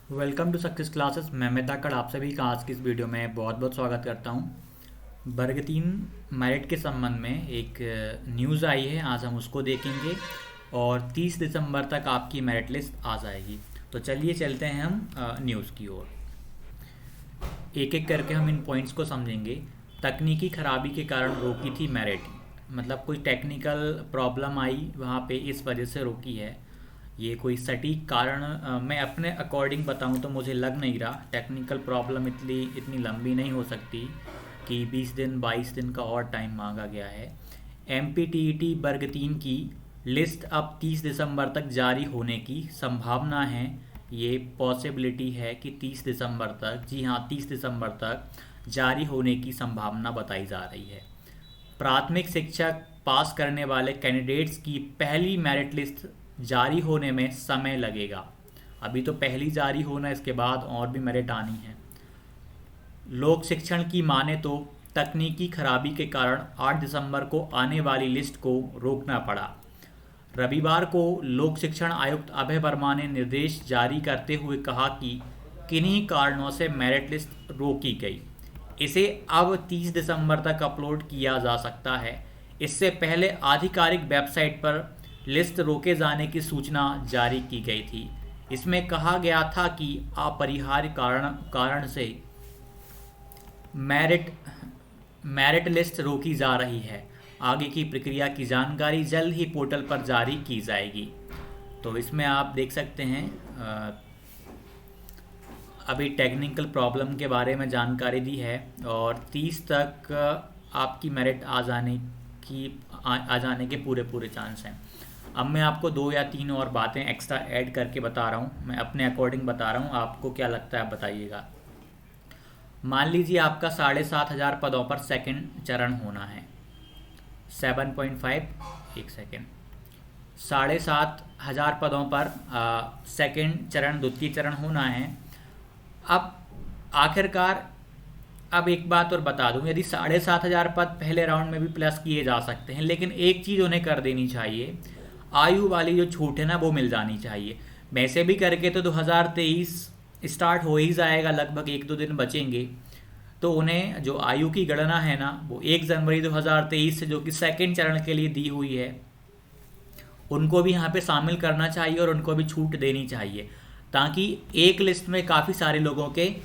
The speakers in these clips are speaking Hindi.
Welcome to success classes. मैं धाकड़ आप सभी का आज की इस वीडियो में बहुत बहुत स्वागत करता हूं। वर्ग 3 मेरिट के संबंध में एक न्यूज़ आई है, आज हम उसको देखेंगे और 30 दिसंबर तक आपकी मेरिट लिस्ट आ जाएगी। तो चलिए चलते हैं हम न्यूज़ की ओर। एक एक करके हम इन पॉइंट्स को समझेंगे। तकनीकी खराबी के कारण रोकी थी मेरिट, मतलब कोई टेक्निकल प्रॉब्लम आई वहाँ पे, इस वजह से रोकी है। ये कोई सटीक कारण मैं अपने अकॉर्डिंग बताऊं तो मुझे लग नहीं रहा। टेक्निकल प्रॉब्लम इतनी इतनी लंबी नहीं हो सकती कि 20 दिन 22 दिन का और टाइम मांगा गया है। MPTET वर्ग 3 की लिस्ट अब 30 दिसंबर तक जारी होने की संभावना है। ये पॉसिबिलिटी है कि 30 दिसंबर तक, जी हाँ 30 दिसंबर तक जारी होने की संभावना बताई जा रही है। प्राथमिक शिक्षक पास करने वाले कैंडिडेट्स की पहली मेरिट लिस्ट जारी होने में समय लगेगा। अभी तो पहली जारी होना, इसके बाद और भी मेरिट आनी है। लोक शिक्षण की माने तो तकनीकी खराबी के कारण 8 दिसंबर को आने वाली लिस्ट को रोकना पड़ा। रविवार को लोक शिक्षण आयुक्त अभय वर्मा ने निर्देश जारी करते हुए कहा कि किन्हीं कारणों से मेरिट लिस्ट रोकी गई। इसे अब 30 दिसंबर तक अपलोड किया जा सकता है। इससे पहले आधिकारिक वेबसाइट पर लिस्ट रोके जाने की सूचना जारी की गई थी। इसमें कहा गया था कि अपरिहार्य कारण से मेरिट मेरिट लिस्ट रोकी जा रही है। आगे की प्रक्रिया की जानकारी जल्द ही पोर्टल पर जारी की जाएगी। तो इसमें आप देख सकते हैं अभी टेक्निकल प्रॉब्लम के बारे में जानकारी दी है और 30 तक आपकी मेरिट आ जाने के पूरे पूरे चांस हैं। अब मैं आपको 2 या 3 और बातें एक्स्ट्रा ऐड करके बता रहा हूँ। मैं अपने अकॉर्डिंग बता रहा हूँ, आपको क्या लगता है बताइएगा। मान लीजिए आपका 7,500 पदों पर सेकंड चरण होना है। 7.5 एक सेकेंड 7,500 पदों पर सेकंड चरण, द्वितीय चरण होना है। अब आखिरकार अब एक बात और बता दूं, यदि 7,500 पद पहले राउंड में भी प्लस किए जा सकते हैं, लेकिन एक चीज़ उन्हें कर देनी चाहिए, आयु वाली जो छूट है ना वो मिल जानी चाहिए। वैसे भी करके तो 2023 स्टार्ट हो ही जाएगा, लगभग 1-2 दिन बचेंगे। तो उन्हें जो आयु की गणना है ना वो 1 जनवरी 2023 से, जो कि सेकंड चरण के लिए दी हुई है, उनको भी यहाँ पे शामिल करना चाहिए और उनको भी छूट देनी चाहिए, ताकि एक लिस्ट में काफ़ी सारे लोगों के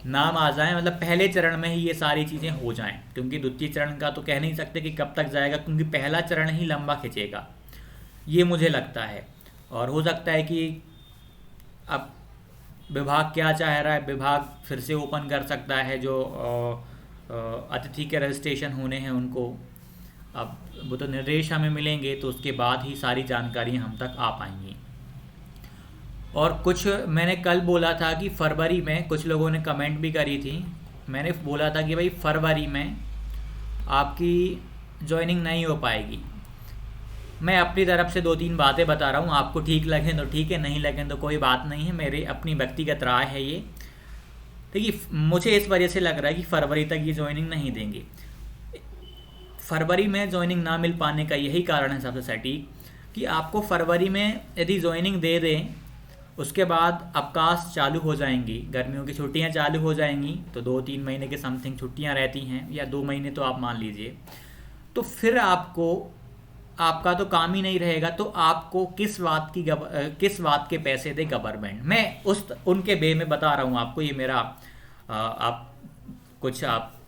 नाम आ जाएं, मतलब पहले चरण में ही ये सारी चीज़ें हो जाएं। क्योंकि द्वितीय चरण का तो कह नहीं सकते कि कब तक जाएगा, क्योंकि पहला चरण ही लंबा खिंचेगा, ये मुझे लगता है। और हो सकता है कि अब विभाग क्या चाह रहा है, विभाग फिर से ओपन कर सकता है जो अतिथि के रजिस्ट्रेशन होने हैं उनको। अब वो तो निर्देश हमें मिलेंगे तो उसके बाद ही सारी जानकारी हम तक आ पाएंगी। और कुछ मैंने कल बोला था कि फरवरी में, कुछ लोगों ने कमेंट भी करी थी, मैंने बोला था कि भाई फरवरी में आपकी ज्वाइनिंग नहीं हो पाएगी। मैं अपनी तरफ से 2-3 बातें बता रहा हूँ, आपको ठीक लगें तो ठीक है, नहीं लगें तो कोई बात नहीं है, मेरी अपनी व्यक्तिगत राय है ये। देखिए मुझे इस वजह से लग रहा है कि फरवरी तक ये ज्वाइनिंग नहीं देंगे। फरवरी में ज्वाइनिंग ना मिल पाने का यही कारण है सबसे सटीक, कि आपको फरवरी में यदि ज्वाइनिंग दे दें, उसके बाद अवकाश चालू हो जाएंगी, गर्मियों की छुट्टियां चालू हो जाएंगी, तो 2-3 महीने के समथिंग छुट्टियां रहती हैं, या 2 महीने तो आप मान लीजिए। तो फिर आपका तो काम ही नहीं रहेगा, तो आपको किस बात के पैसे दे गवर्नमेंट। मैं उनके वे में बता रहा हूँ आपको, ये मेरा आप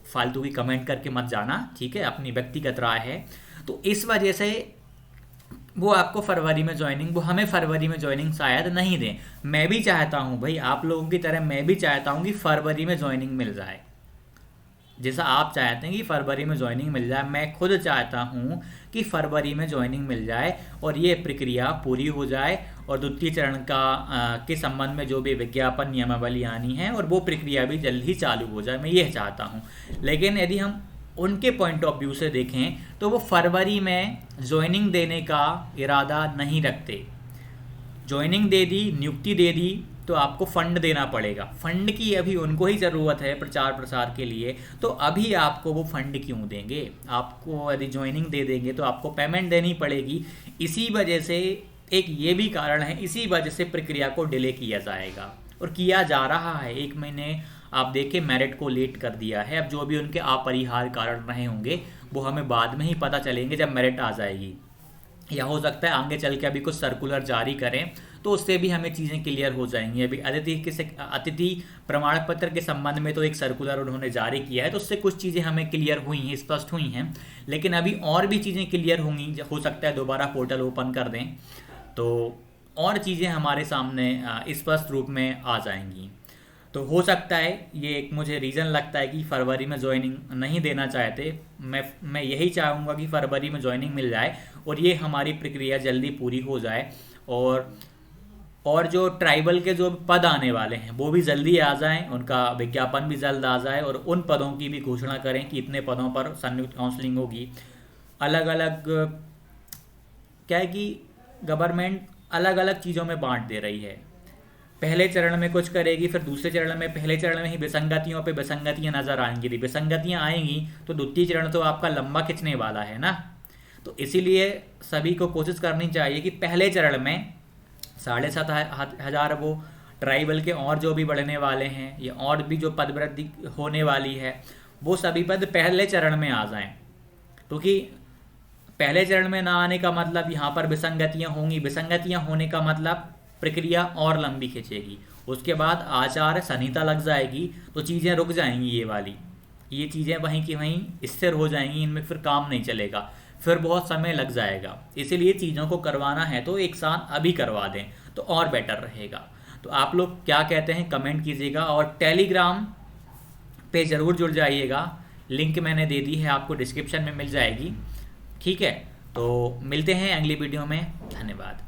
फालतू की कमेंट करके मत जाना, ठीक है, अपनी व्यक्तिगत राय है। तो इस वजह से वो आपको फरवरी में ज्वाइनिंग, वो हमें फरवरी में ज्वाइनिंग शायद नहीं दें। मैं भी चाहता हूँ भाई, आप लोगों की तरह मैं भी चाहता हूँ कि फरवरी में ज्वाइनिंग मिल जाए, जैसा आप चाहते हैं कि फरवरी में ज्वाइनिंग मिल जाए। मैं खुद चाहता हूं कि फरवरी में ज्वाइनिंग मिल जाए और ये प्रक्रिया पूरी हो जाए, और द्वितीय चरण के संबंध में जो भी विज्ञापन नियमावली आनी है और वो प्रक्रिया भी जल्द ही चालू हो जाए, मैं ये चाहता हूं। लेकिन यदि हम उनके पॉइंट ऑफ व्यू से देखें तो वो फरवरी में ज्वाइनिंग देने का इरादा नहीं रखते। ज्वाइनिंग दे दी, नियुक्ति दे दी, तो आपको फंड देना पड़ेगा। फंड की अभी उनको ही ज़रूरत है प्रचार प्रसार के लिए, तो अभी आपको वो फंड क्यों देंगे। आपको यदि ज्वाइनिंग दे देंगे तो आपको पेमेंट देनी पड़ेगी। इसी वजह से एक ये भी कारण है, इसी वजह से प्रक्रिया को डिले किया जाएगा। और किया जा रहा है। 1 महीने आप देखिए मेरिट को लेट कर दिया है। अब जो भी उनके अपरिहार्य कारण रहे होंगे वो हमें बाद में ही पता चलेंगे जब मेरिट आ जाएगी, या हो सकता है आगे चल के अभी कुछ सर्कुलर जारी करें तो उससे भी हमें चीज़ें क्लियर हो जाएंगी। अभी अतिथि प्रमाण पत्र के संबंध में तो एक सर्कुलर उन्होंने जारी किया है, तो उससे कुछ चीज़ें हमें क्लियर हुई हैं, स्पष्ट हुई हैं, लेकिन अभी और भी चीज़ें क्लियर होंगी। हो सकता है दोबारा पोर्टल ओपन कर दें तो और चीज़ें हमारे सामने स्पष्ट रूप में आ जाएंगी। तो हो सकता है ये एक मुझे रीज़न लगता है कि फरवरी में ज्वाइनिंग नहीं देना चाहते। मैं यही चाहूँगा कि फरवरी में ज्वाइनिंग मिल जाए और ये हमारी प्रक्रिया जल्दी पूरी हो जाए, और जो ट्राइबल के जो पद आने वाले हैं वो भी जल्दी आ जाएं, उनका विज्ञापन भी जल्द आ जाए और उन पदों की भी घोषणा करें कि इतने पदों पर संयुक्त काउंसलिंग होगी। अलग अलग क्या है कि गवर्नमेंट अलग अलग चीज़ों में बांट दे रही है। पहले चरण में कुछ करेगी, फिर दूसरे चरण में, पहले चरण में ही विसंगतियों पे विसंगतियां नजर आएंगी, विसंगतियां आएंगी तो द्वितीय चरण तो आपका लंबा खिंचने वाला है ना। तो इसीलिए सभी को कोशिश करनी चाहिए कि पहले चरण में 7,500 वो ट्राइबल के और जो भी बढ़ने वाले हैं या और भी जो पद वृद्धि होने वाली है वो सभी पद पहले चरण में आ जाएं, क्योंकि पहले चरण में ना आने का मतलब यहाँ पर विसंगतियाँ होंगी, विसंगतियाँ होने का मतलब प्रक्रिया और लंबी खिंचेगी, उसके बाद आचार संहिता लग जाएगी तो चीज़ें रुक जाएंगी। ये चीज़ें वहीं की वहीं स्थिर हो जाएंगी, इनमें फिर काम नहीं चलेगा, फिर बहुत समय लग जाएगा। इसीलिए चीज़ों को करवाना है तो एक साथ अभी करवा दें तो और बेटर रहेगा। तो आप लोग क्या कहते हैं कमेंट कीजिएगा और टेलीग्राम पे ज़रूर जुड़ जाइएगा, लिंक मैंने दे दी है, आपको डिस्क्रिप्शन में मिल जाएगी। ठीक है, तो मिलते हैं अगली वीडियो में। धन्यवाद।